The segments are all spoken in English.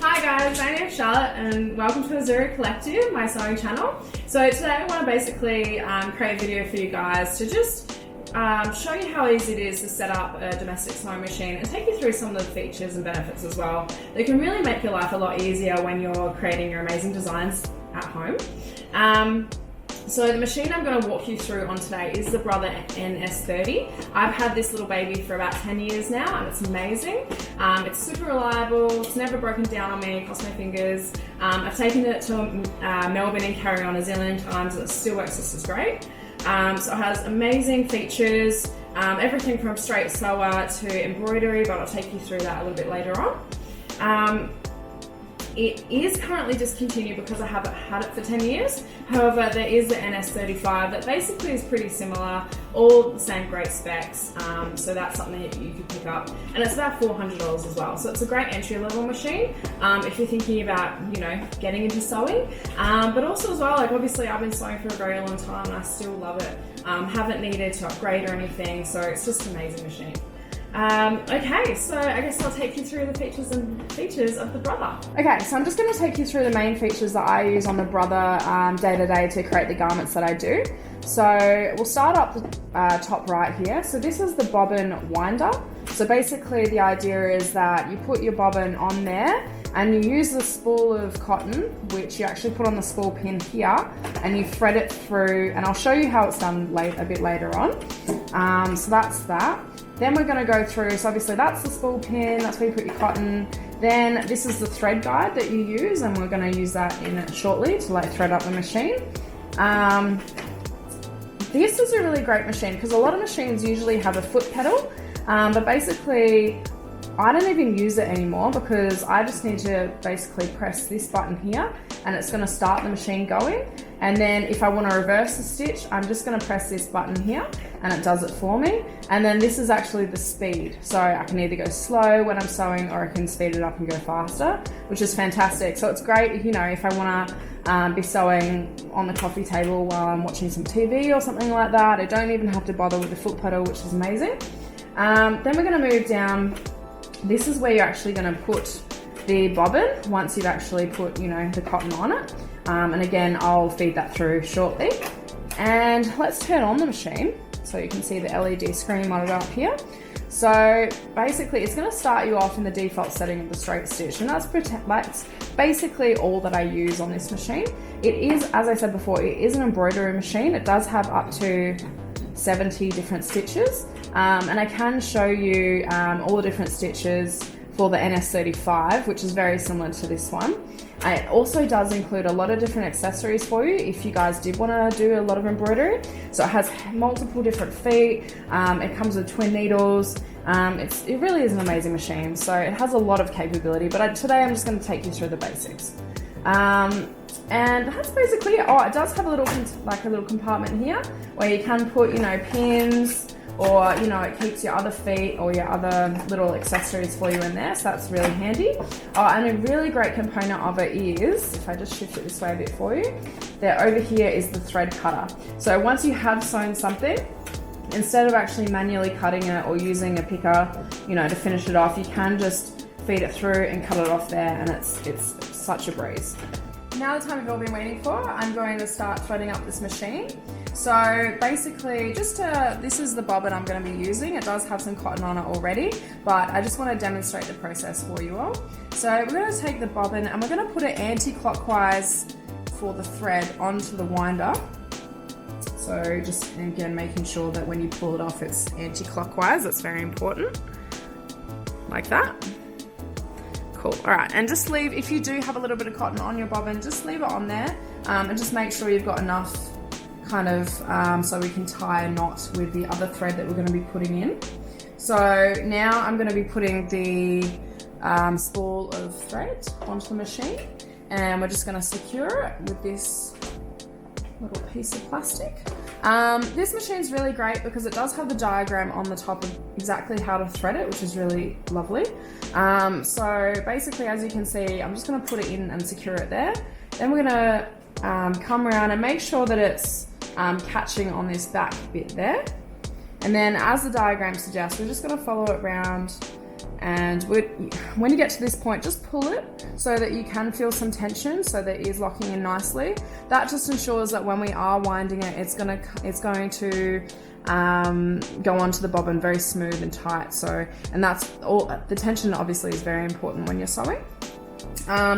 Hi guys, my name is Charlotte and welcome to Azura Collective, my sewing channel. So today I want to basically create a video for you guys to just show you how easy it is to set up a domestic sewing machine and take you through some of the features and benefits as well. They can really make your life a lot easier when you're creating your amazing designs at home. So the machine I'm going to walk you through on today is the Brother NS30. I've had this little baby for about 10 years now and it's amazing. It's super reliable, it's never broken down on me, cross my fingers. I've taken it to Melbourne and carry on a zillion times and it still works just as great. So it has amazing features, everything from straight sewer to embroidery, but I'll take you through that a little bit later on. It is currently discontinued because I haven't had it for 10 years. However, there is the NS35 that basically is pretty similar, all the same great specs. So that's something that you could pick up. And it's about $400 as well. So it's a great entry-level machine if you're thinking about, getting into sewing. But also as well, obviously I've been sewing for a very long time and I still love it. Haven't needed to upgrade or anything, so it's just an amazing machine. Okay, so I guess I'll take you through the features of the Brother. Okay, so I'm just going to take you through the main features that I use on the Brother day to day to create the garments that I do. So we'll start up the top right here. So this is the bobbin winder. So basically the idea is that you put your bobbin on there and you use the spool of cotton, which you actually put on the spool pin here, and you thread it through, and I'll show you how it's done a bit later on. So that's that. Then we're going to go through, so obviously that's the spool pin, that's where you put your cotton. Then this is the thread guide that you use, and we're going to use that in it shortly to thread up the machine. This is a really great machine because a lot of machines usually have a foot pedal, but basically I don't even use it anymore because I just need to basically press this button here and it's going to start the machine going. And then if I want to reverse the stitch, I'm just going to press this button here and it does it for me. And then this is actually the speed. So I can either go slow when I'm sewing or I can speed it up and go faster, which is fantastic. So it's great, if I want to be sewing on the coffee table while I'm watching some TV or something like that. I don't even have to bother with the foot pedal, which is amazing. Then we're going to move down. This is where you're actually going to put the bobbin once you've actually put, the cotton on it. And again, I'll feed that through shortly. And let's turn on the machine so you can see the LED screen mounted up here. So basically it's going to start you off in the default setting of the straight stitch, and that's basically all that I use on this machine. It is, as I said before, it is an embroidery machine. It does have up to 70 different stitches, and I can show you all the different stitches for the NS35, which is very similar to this one. It also does include a lot of different accessories for you if you guys did want to do a lot of embroidery. So it has multiple different feet, it comes with twin needles. It really is an amazing machine, so it has a lot of capability, but today I'm just going to take you through the basics. And that's basically it. Oh, it does have a little compartment here where you can put pins, or it keeps your other feet or your other little accessories for you in there, so that's really handy. Oh, and a really great component of it is, if I just shift it this way a bit for you, there over here is the thread cutter. So once you have sewn something, instead of actually manually cutting it or using a picker to finish it off, you can just feed it through and cut it off there, and it's such a breeze. Now the time you've all been waiting for, I'm going to start threading up this machine. So basically, this is the bobbin I'm going to be using. It does have some cotton on it already, but I just want to demonstrate the process for you all. So we're going to take the bobbin and we're going to put it anti-clockwise for the thread onto the winder. So just, again, making sure that when you pull it off, it's anti-clockwise. That's very important. Like that. Cool. All right, and just leave, if you do have a little bit of cotton on your bobbin, just leave it on there, and just make sure you've got enough so we can tie a knot with the other thread that we're going to be putting in. So now I'm going to be putting the spool of thread onto the machine, and we're just going to secure it with this little piece of plastic. This machine's really great because it does have the diagram on the top of exactly how to thread it, which is really lovely. So basically, as you can see, I'm just going to put it in and secure it there. Then we're going to come around and make sure that it's catching on this back bit there. And then, as the diagram suggests, we're just going to follow it around And when you get to this point, just pull it so that you can feel some tension, so that it is locking in nicely. That just ensures that when we are winding it, it's going to go onto the bobbin very smooth and tight. And that's all. The tension obviously is very important when you're sewing.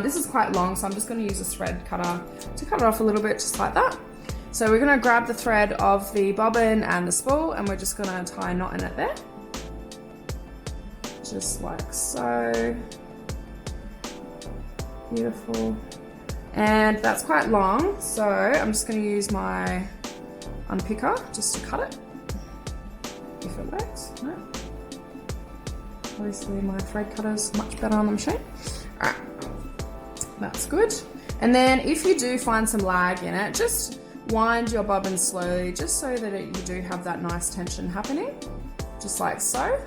This is quite long, so I'm just going to use a thread cutter to cut it off a little bit, just like that. So we're going to grab the thread of the bobbin and the spool, and we're just going to tie a knot in it there. Just like so. Beautiful. And that's quite long, so I'm just going to use my unpicker just to cut it. If it works. No. Obviously my thread cutter's much better on the machine. Alright. That's good. And then if you do find some lag in it, just wind your bobbin slowly, just so that you do have that nice tension happening. Just like so.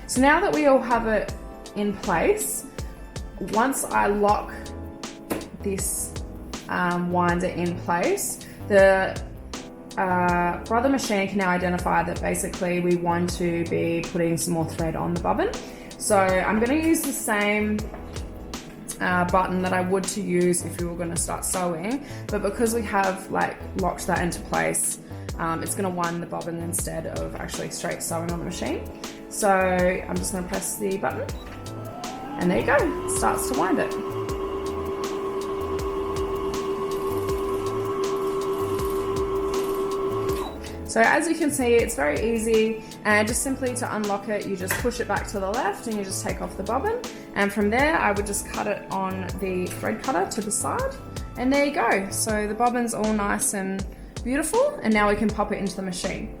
So now that we all have it in place, once I lock this winder in place, the brother machine can now identify that basically we want to be putting some more thread on the bobbin. So I'm going to use the same button that I would to use if we were going to start sewing, but because we have locked that into place, it's going to wind the bobbin instead of actually straight sewing on the machine. So I'm just going to press the button, and there you go, it starts to wind it. So as you can see, it's very easy, and just simply to unlock it, you just push it back to the left and you just take off the bobbin. And from there, I would just cut it on the thread cutter to the side, and there you go. So the bobbin's all nice and beautiful, and now we can pop it into the machine.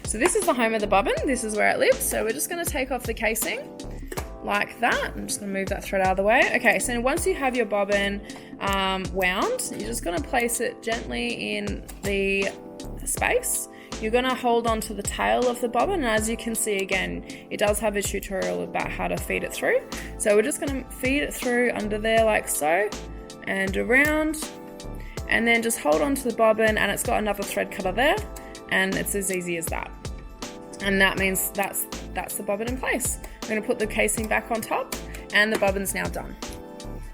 So this is the home of the bobbin, this is where it lives. So we're just gonna take off the casing like that. I'm just gonna move that thread out of the way. Okay, so once you have your bobbin wound, you're just gonna place it gently in the space. You're going to hold on to the tail of the bobbin, and as you can see, again, it does have a tutorial about how to feed it through. So we're just going to feed it through under there like so, and around, and then just hold on to the bobbin, and it's got another thread cutter there, and it's as easy as that. And that means that's the bobbin in place. We're going to put the casing back on top, and the bobbin's now done.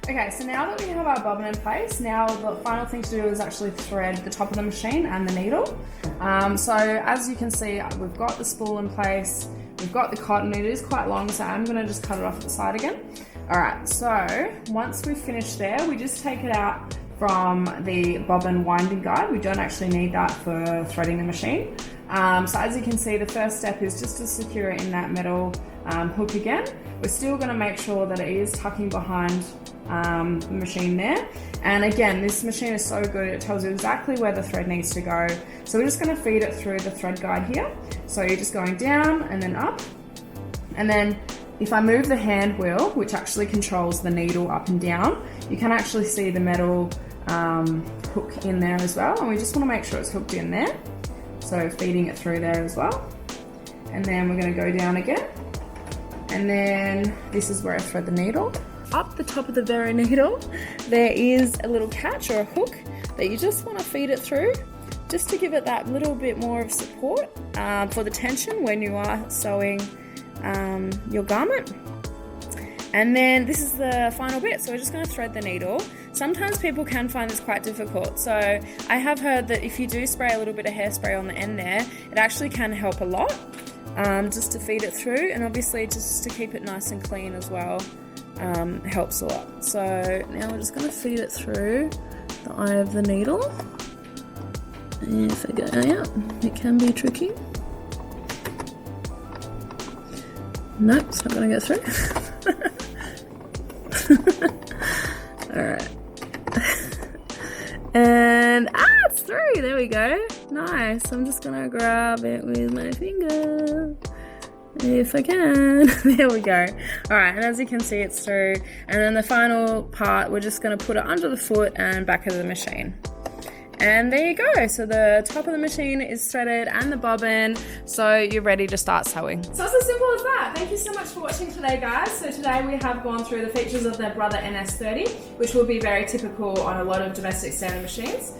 Okay, so now that we have our bobbin in place, now the final thing to do is actually thread the top of the machine and the needle. So as you can see, we've got the spool in place, we've got the cotton. It is quite long, so I'm going to just cut it off at the side again. Alright, so once we've finished there, we just take it out from the bobbin winding guide. We don't actually need that for threading the machine. So as you can see, the first step is just to secure it in that metal hook again. We're still going to make sure that it is tucking behind the machine there, and again, this machine is so good, it tells you exactly where the thread needs to go. So we're just going to feed it through the thread guide here. So you're just going down and then up, and then if I move the hand wheel, which actually controls the needle up and down, you can actually see the metal hook in there as well, and we just want to make sure it's hooked in there. So feeding it through there as well, and then we're going to go down again, and then this is where I thread the needle. Up the top of the very needle, there is a little catch or a hook that you just want to feed it through, just to give it that little bit more of support for the tension when you are sewing your garment. And then this is the final bit, so we're just going to thread the needle. Sometimes people can find this quite difficult, so I have heard that if you do spray a little bit of hairspray on the end there, it actually can help a lot, just to feed it through, and obviously just to keep it nice and clean as well. Helps a lot. So now we're just going to feed it through the eye of the needle. And if I go, yeah, it can be tricky. Nope, it's not going to go through. Alright. And, it's through! There we go. Nice. I'm just going to grab it with my finger. If I can. There we go. Alright, and as you can see, it's through. And then the final part, we're just going to put it under the foot and back of the machine. And there you go. So the top of the machine is threaded and the bobbin, so you're ready to start sewing. So it's as simple as that. Thank you so much for watching today, guys. So today we have gone through the features of the Brother NS30, which will be very typical on a lot of domestic standard machines.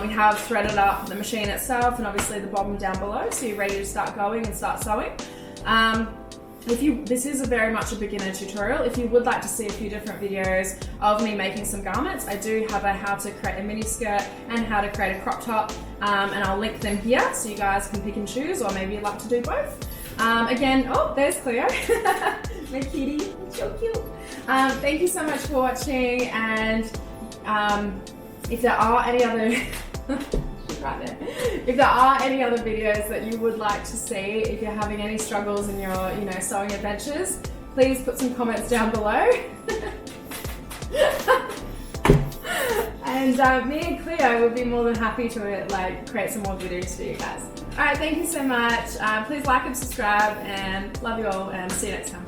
We have threaded up the machine itself and obviously the bobbin down below, so you're ready to start going and start sewing. this is very much a beginner tutorial. If you would like to see a few different videos of me making some garments, I do have a how to create a mini skirt and how to create a crop top, and I'll link them here so you guys can pick and choose, or maybe you'd like to do both. Again, oh, there's Cleo, my kitty, it's so cute. Thank you so much for watching, and if there are any other right there. If there are any other videos that you would like to see, if you're having any struggles in your, sewing adventures, please put some comments down below. And me and Cleo would be more than happy to create some more videos for you guys. Alright, thank you so much. Please like and subscribe, and love you all, and see you next time.